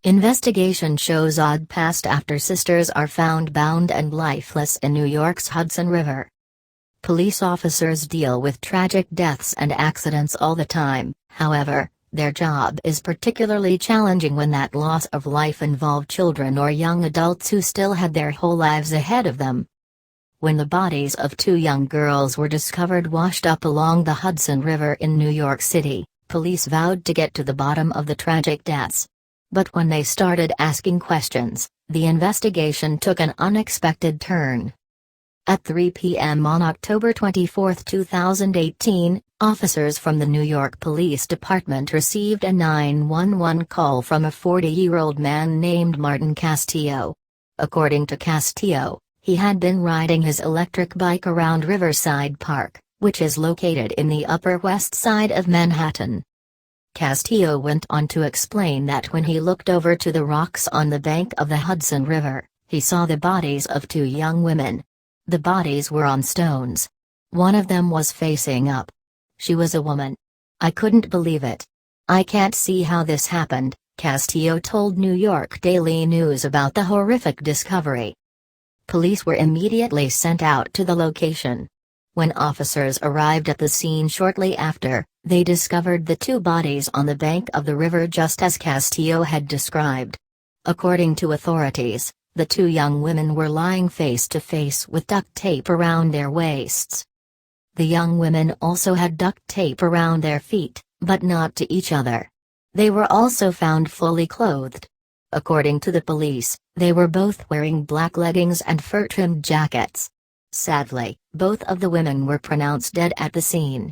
Investigation shows odd past after sisters are found bound and lifeless in New York's Hudson River. Police officers deal with tragic deaths and accidents all the time, however, their job is particularly challenging when that loss of life involved children or young adults who still had their whole lives ahead of them. When the bodies of two young girls were discovered washed up along the Hudson River in New York City, police vowed to get to the bottom of the tragic deaths. But when they started asking questions, the investigation took an unexpected turn. At 3 p.m. on October 24, 2018, officers from the New York Police Department received a 911 call from a 40-year-old man named Martin Castillo. According to Castillo, he had been riding his electric bike around Riverside Park, which is located in the Upper West Side of Manhattan. Castillo went on to explain that when he looked over to the rocks on the bank of the Hudson River, he saw the bodies of two young women. The bodies were on stones. One of them was facing up. She was a woman. I couldn't believe it. I can't see how this happened, Castillo told New York Daily News about the horrific discovery. Police were immediately sent out to the location. When officers arrived at the scene shortly after, they discovered the two bodies on the bank of the river just as Castillo had described. According to authorities, the two young women were lying face to face with duct tape around their waists. The young women also had duct tape around their feet, but not to each other. They were also found fully clothed. According to the police, they were both wearing black leggings and fur-trimmed jackets. Sadly, both of the women were pronounced dead at the scene.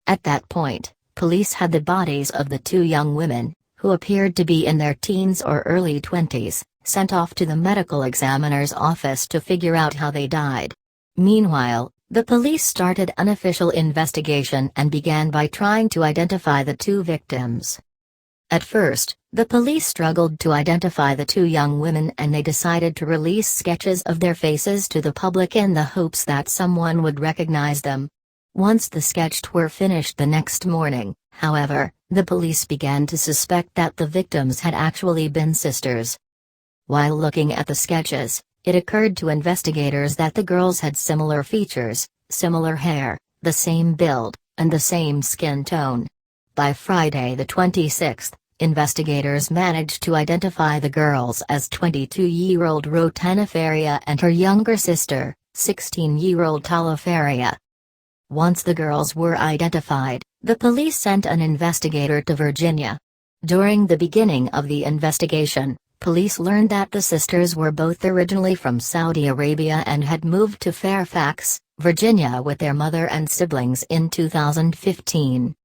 At that point, police had the bodies of the two young women, who appeared to be in their teens or early 20s, sent off to the medical examiner's office to figure out how they died. Meanwhile, the police started an official investigation and began by trying to identify the two victims. At first, the police struggled to identify the two young women and they decided to release sketches of their faces to the public in the hopes that someone would recognize them. Once the sketches were finished the next morning, however, the police began to suspect that the victims had actually been sisters. While looking at the sketches, it occurred to investigators that the girls had similar features, similar hair, the same build, and the same skin tone. By Friday the 26th, investigators managed to identify the girls as 22-year-old Rotana Farea and her younger sister, 16-year-old Tala Farea. Once the girls were identified, the police sent an investigator to Virginia. During the beginning of the investigation, police learned that the sisters were both originally from Saudi Arabia and had moved to Fairfax, Virginia with their mother and siblings in 2015.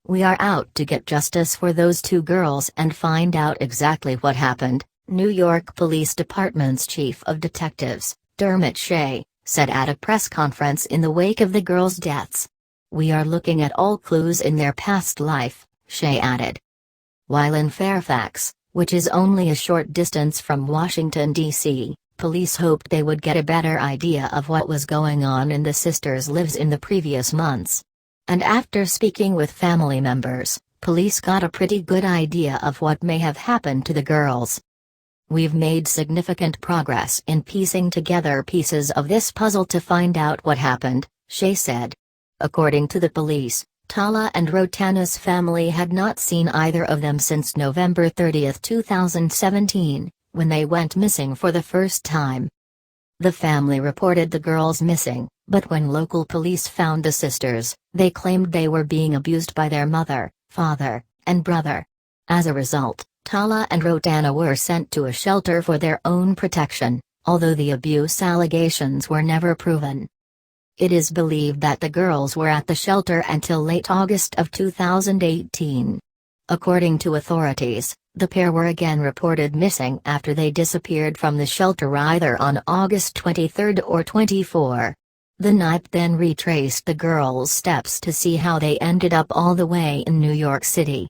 "We are out to get justice for those two girls and find out exactly what happened," New York Police Department's Chief of Detectives, Dermot Shea, said at a press conference in the wake of the girls' deaths. "We are looking at all clues in their past life," Shea added. While in Fairfax, which is only a short distance from Washington, D.C., police hoped they would get a better idea of what was going on in the sisters' lives in the previous months. And after speaking with family members, police got a pretty good idea of what may have happened to the girls. "We've made significant progress in piecing together pieces of this puzzle to find out what happened," Shea said. According to the police, Tala and Rotana's family had not seen either of them since November 30, 2017, when they went missing for the first time. The family reported the girls missing, but when local police found the sisters, they claimed they were being abused by their mother, father, and brother. As a result, Tala and Rotana were sent to a shelter for their own protection, although the abuse allegations were never proven. It is believed that the girls were at the shelter until late August of 2018. According to authorities, the pair were again reported missing after they disappeared from the shelter either on August 23 or 24. The NYPD then retraced the girls' steps to see how they ended up all the way in New York City.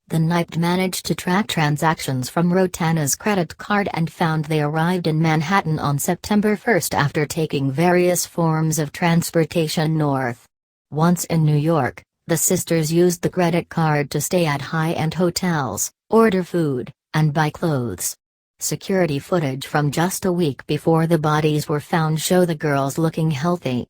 The NYPD managed to track transactions from Rotana's credit card and found they arrived in Manhattan on September 1 after taking various forms of transportation north. Once in New York, the sisters used the credit card to stay at high-end hotels, order food, and buy clothes. Security footage from just a week before the bodies were found show the girls looking healthy.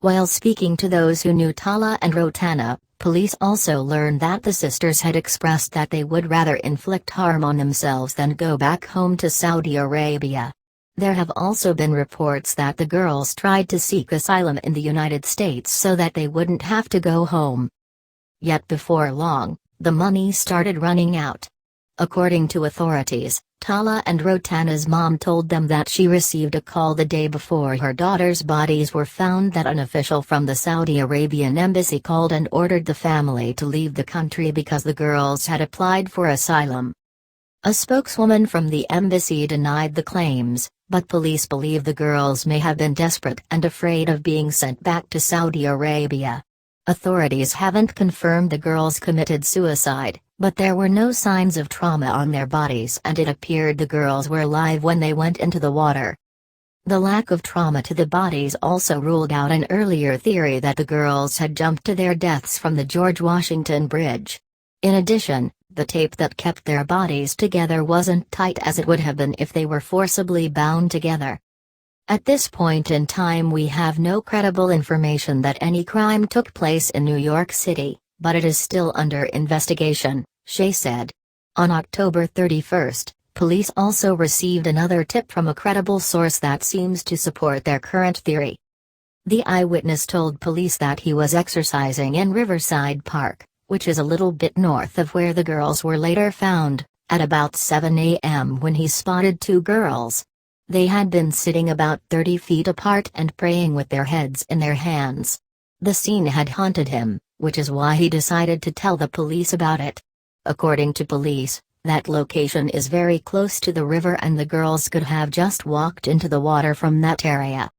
While speaking to those who knew Tala and Rotana, police also learned that the sisters had expressed that they would rather inflict harm on themselves than go back home to Saudi Arabia. There have also been reports that the girls tried to seek asylum in the United States so that they wouldn't have to go home. Yet before long, the money started running out. According to authorities, Tala and Rotana's mom told them that she received a call the day before her daughter's bodies were found that an official from the Saudi Arabian embassy called and ordered the family to leave the country because the girls had applied for asylum. A spokeswoman from the embassy denied the claims, but police believe the girls may have been desperate and afraid of being sent back to Saudi Arabia. Authorities haven't confirmed the girls committed suicide, but there were no signs of trauma on their bodies and it appeared the girls were alive when they went into the water. The lack of trauma to the bodies also ruled out an earlier theory that the girls had jumped to their deaths from the George Washington Bridge. In addition, the tape that kept their bodies together wasn't tight as it would have been if they were forcibly bound together. At this point in time we have no credible information that any crime took place in New York City, but it is still under investigation, Shea said. On October 31, police also received another tip from a credible source that seems to support their current theory. The eyewitness told police that he was exercising in Riverside Park, which is a little bit north of where the girls were later found, at about 7 a.m. when he spotted two girls. They had been sitting about 30 feet apart and praying with their heads in their hands. The scene had haunted him, which is why he decided to tell the police about it. According to police, that location is very close to the river and the girls could have just walked into the water from that area.